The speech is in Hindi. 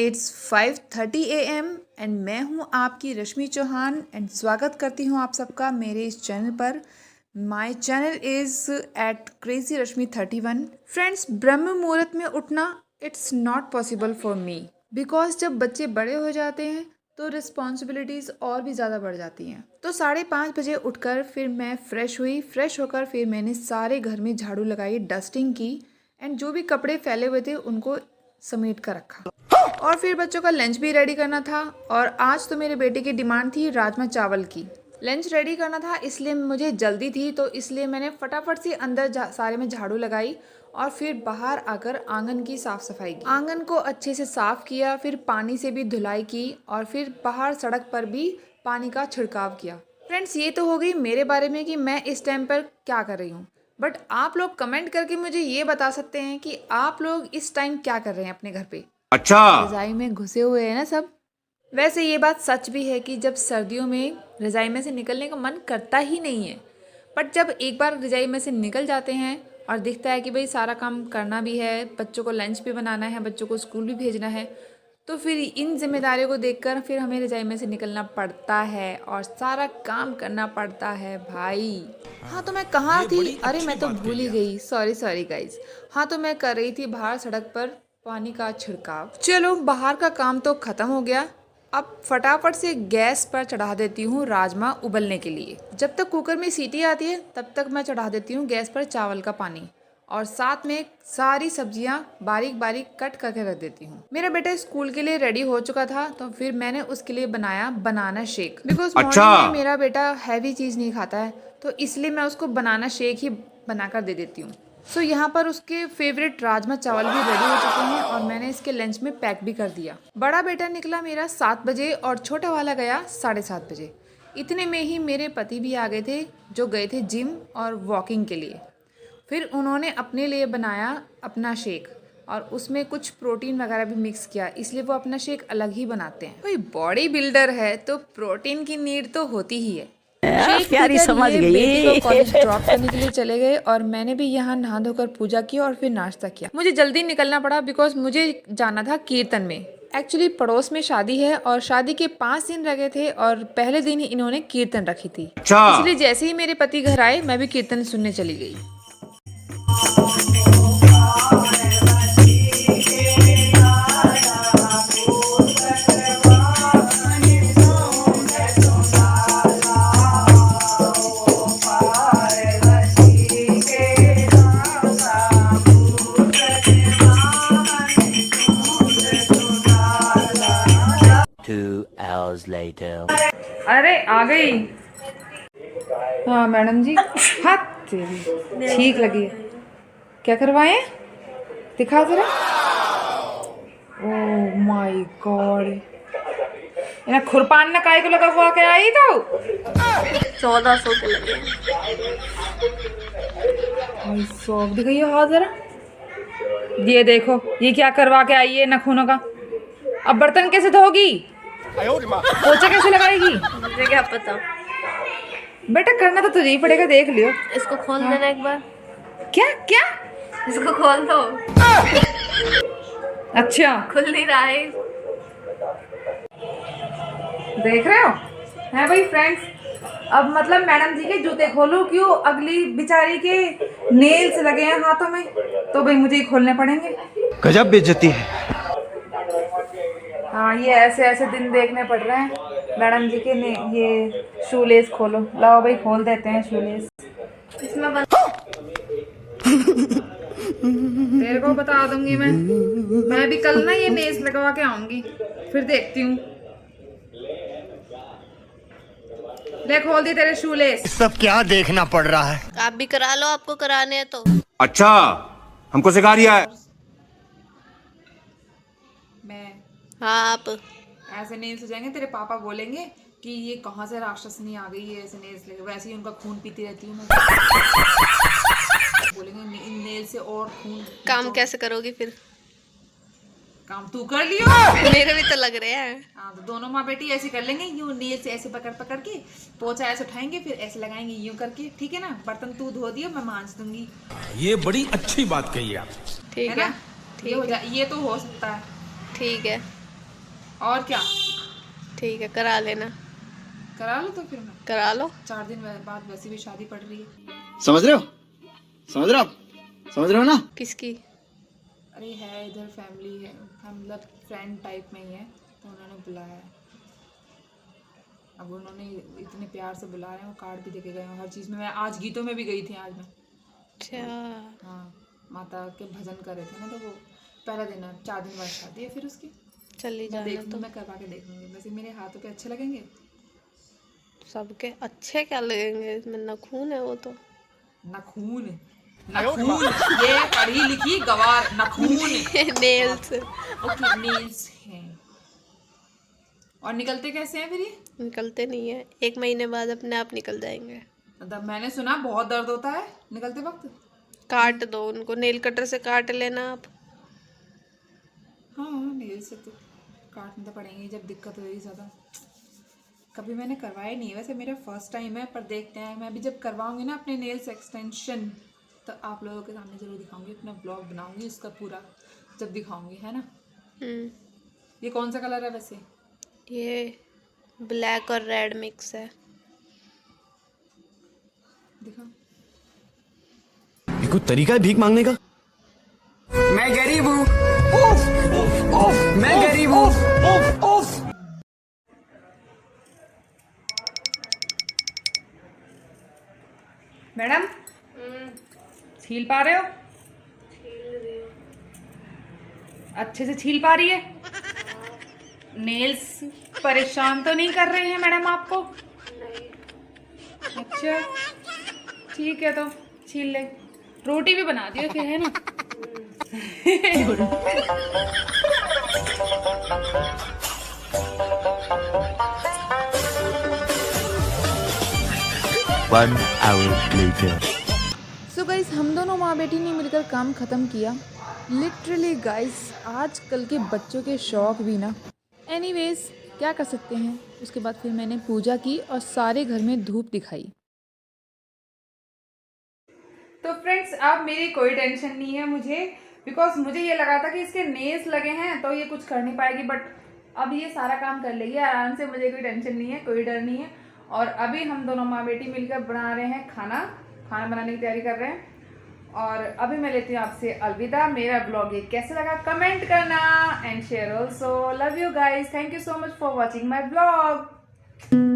इट्स 5:30 AM एंड मैं हूँ आपकी रश्मि चौहान एंड स्वागत करती हूँ आप सबका मेरे इस चैनल पर। My channel is at crazy Rashmi 31। Friends, ब्रह्म मुहूर्त में उठना it's not possible for me because जब बच्चे बड़े हो जाते हैं तो रिस्पॉन्सिबिलिटीज़ और भी ज़्यादा बढ़ जाती हैं। तो 5:30 बजे उठकर फिर मैं फ्रेश हुई। फ्रेश होकर फिर मैंने सारे घर में झाड़ू लगाई, डस्टिंग की एंड जो भी कपड़े फैले हुए थे उनको समेट कर रखा। और फिर बच्चों का लंच भी रेडी करना था और आज तो मेरे बेटे की डिमांड थी राजमा चावल की। लंच रेडी करना था इसलिए मुझे जल्दी थी, तो इसलिए मैंने फटाफट से अंदर सारे में झाड़ू लगाई और फिर बाहर आकर आंगन की साफ़ सफाई की। आंगन को अच्छे से साफ़ किया, फिर पानी से भी धुलाई की और फिर बाहर सड़क पर भी पानी का छिड़काव किया। फ्रेंड्स, ये तो हो गई मेरे बारे में कि मैं इस टाइम पर क्या कर रही हूँ, बट आप लोग कमेंट करके मुझे ये बता सकते हैं कि आप लोग इस टाइम क्या कर रहे हैं अपने घर पे। अच्छा, रजाई में घुसे हुए हैं ना सब। वैसे ये बात सच भी है कि जब सर्दियों में रजाई में से निकलने का मन करता ही नहीं है, बट जब एक बार रजाई में से निकल जाते हैं और दिखता है कि भाई सारा काम करना भी है, बच्चों को लंच भी बनाना है, बच्चों को स्कूल भी भेजना है, तो फिर इन जिम्मेदारियों को देखकर फिर हमें रजाई में से निकलना पड़ता है और सारा काम करना पड़ता है भाई। हाँ, तो मैं कहाँ थी? अरे मैं तो भूल ही गई। Sorry guys. हाँ, तो मैं कर रही थी बाहर सड़क पर पानी का छिड़काव। चलो, बाहर का काम तो खत्म हो गया। अब फटाफट से गैस पर चढ़ा देती हूँ राजमा उबलने के लिए। जब तक कुकर में सीटी आती है तब तक मैं चढ़ा देती हूँ गैस पर चावल का पानी और साथ में सारी सब्जियां बारीक बारीक कट करके रख देती हूँ। मेरा बेटा स्कूल के लिए रेडी हो चुका था तो फिर मैंने उसके लिए बनाया बनाना शेक। बिकॉज मॉर्निंग में मेरा बेटा हैवी चीज़ नहीं खाता है, तो इसलिए मैं उसको बनाना शेक ही बनाकर दे देती हूँ। सो यहाँ पर उसके फेवरेट राजमा चावल भी रेडी हो चुके हैं और मैंने इसके लंच में पैक भी कर दिया। बड़ा बेटा निकला मेरा 7 बजे और छोटा वाला गया 7:30 बजे। इतने में ही मेरे पति भी आ गए थे जो गए थे जिम और वॉकिंग के लिए। फिर उन्होंने अपने लिए बनाया अपना शेक और उसमें कुछ प्रोटीन वगैरह भी मिक्स किया, इसलिए वो अपना शेक अलग ही बनाते हैं। कोई बॉडी बिल्डर है तो प्रोटीन की नीड तो होती ही है। प्यारी समझ गई। बेटी को कॉलेज ड्रॉप करने के लिए चले गए और मैंने भी यहाँ नहा धोकर पूजा की और फिर नाश्ता किया। मुझे जल्दी निकलना पड़ा बिकॉज मुझे जाना था कीर्तन में। एक्चुअली पड़ोस में शादी है और शादी के 5 दिन रह गए थे और पहले दिन ही इन्होंने कीर्तन रखी थी। इसलिए जैसे ही मेरे पति घर आए मैं भी कीर्तन सुनने चली गई। अरे आ गई। हाँ मैडम जी, हाथ तेरी ठीक लगी है। क्या करवाए? दिखा जरा। ओह माय गॉड, इन्हें खुरपान न काय को लगा हुआ के आई तो 1400 के लगे। भाई सौंप दिखाई हाथ जरा। ये देखो ये क्या करवा के आई है नखूनों का। अब बर्तन कैसे धोगी? पोछा कैसे लगाएगी? मुझे क्या पता। बेटा करना तो तुझे ही पड़ेगा, देख लियो। इसको खोल देना एक बार। क्या क्या? इसको खोल दो। अच्छा, खुल नहीं रहा है। देख रहे हो है भाई फ्रेंड्स। अब मतलब मैडम जी के जूते खोलो क्यों? अगली बेचारी के नेल्स लगे हैं हाथों में, तो भाई मुझे ही खोलने पड़ेंगे। गजब बेइज्जती है। हाँ, ये ऐसे ऐसे दिन देखने पड़ रहे हैं मैडम जी के। ये शूलेस खोलो। लाओ भाई खोल देते हैं शूलेस। इसमें तेरे को बता दूंगी मैं भी कल ना ये नेल्स लगवा के आऊंगी, फिर देखती हूँ। ले खोल दी तेरे शूलेस। सब क्या देखना पड़ रहा है? आप भी करा लो, आपको कराने हैं तो। अच्छा, हमको सिखा रिया है। मैं हाँ, आप ऐसे नेल्स हो जाएंगे, तेरे पापा बोलेंगे कि ये कहाँ से राक्षसनी आ गई है ऐसे नेल्स लगे। वैसे ही उनका खून पीती रहती हूँ मैं। बोलेंगे इन नेल से और खून। काम कैसे करोगी फिर? काम तू कर लियो। मेरे भी तो लग रहे हैं। हाँ, तो दोनों माँ बेटी ऐसे कर लेंगे। यूं नेल से ऐसे पकड़ पकड़ के पोछा ऐसे उठाएंगे, फिर ऐसे लगाएंगे यूं करके। ठीक है ना? बर्तन तू धो दियो, मैं मांज दूंगी। ये बड़ी अच्छी बात कही आप। ठीक है, ये हो जाए, ये तो हो सकता है। ठीक है। और क्या ठीक है, करा लेना। करा लो तो फिर मैं करा लो। 4 दिन बाद वैसे भी शादी पड़ रही है। समझ रहे हो? समझ रहे हो आप? समझ रहे हो ना? किसकी? अरे है इधर फैमिली है, मतलब फ्रेंड टाइप में ही है, तो उन्होंने बुलाया है। अब उन्होंने इतने प्यार से बुला रहे हैं, वो कार्ड भी देके गए हैं हर चीज़ में। मैं आज गीतों में भी गई थी आज मैं। अच्छा। हाँ, माता के भजन कर रहे थे ना, तो वो पहला दिन है, 4 दिन बाद शादी है फिर उसकी। चली मैं जाना देखूंगी, तो। मैं करवा के देखूंगी। वैसे मेरे हाथों पे अच्छे लगेंगे? सबके अच्छे क्या लगेंगे, इसमें नखून है वो तो। नखून, नखून, ये पढ़ी लिखी गवार, नखून। नेल्स। ओके, नेल्स हैं। और निकलते कैसे हैं फिर ये? निकलते नहीं है, 1 महीने बाद अपने आप निकल जाएंगे। मतलब मैंने सुना बहुत दर्द होता है निकलते वक्त। काट दो उनको, नेल कटर से काट लेना आप। हाँ, नेल से तो काटने तो पड़ेंगे जब दिक्कत होगी ज़्यादा। कभी मैंने करवाया नहीं है, वैसे मेरा फर्स्ट टाइम है, पर देखते हैं। मैं भी जब करवाऊंगी ना अपने नेल्स एक्सटेंशन, तो आप लोगों के सामने ज़रूर दिखाऊंगी, अपना ब्लॉग बनाऊंगी उसका पूरा, जब दिखाऊंगी, है ना। ये कौन सा कलर है वैसे? ये ब्लैक और रेड मिक्स है। दिखा। ये कोई तरीका है भीख मांगने का? मैं गरीब हूँ, मैं गरीब हूँ। मैडम, छील पा रहे हो? अच्छे से छील पा रही है? नेल्स परेशान तो नहीं कर रहे हैं मैडम आपको? अच्छा, ठीक है, तो छील ले। रोटी भी बना दियो फिर, है ना। One hour later. So guys, हम दोनों माँ बेटी ने मिलकर काम ख़त्म किया। लिटरली गाइस, आजकल के बच्चों के शौक भी ना। एनीवेज, क्या कर सकते हैं। उसके बाद फिर मैंने पूजा की और सारे घर में धूप दिखाई। तो फ्रेंड्स, अब मेरी कोई टेंशन नहीं है मुझे, बिकॉज मुझे ये लगा था कि इसके नेल्स लगे हैं तो ये कुछ कर नहीं पाएगी, बट अब ये सारा काम कर लेगी आराम से। मुझे कोई टेंशन नहीं है, कोई डर नहीं है। और अभी हम दोनों माँ बेटी मिलकर बना रहे हैं खाना बनाने की तैयारी कर रहे हैं। और अभी मैं लेती हूँ आपसे अलविदा। मेरा ब्लॉग ये कैसे लगा कमेंट करना and share also. Love you guys, thank you so much for watching my blog.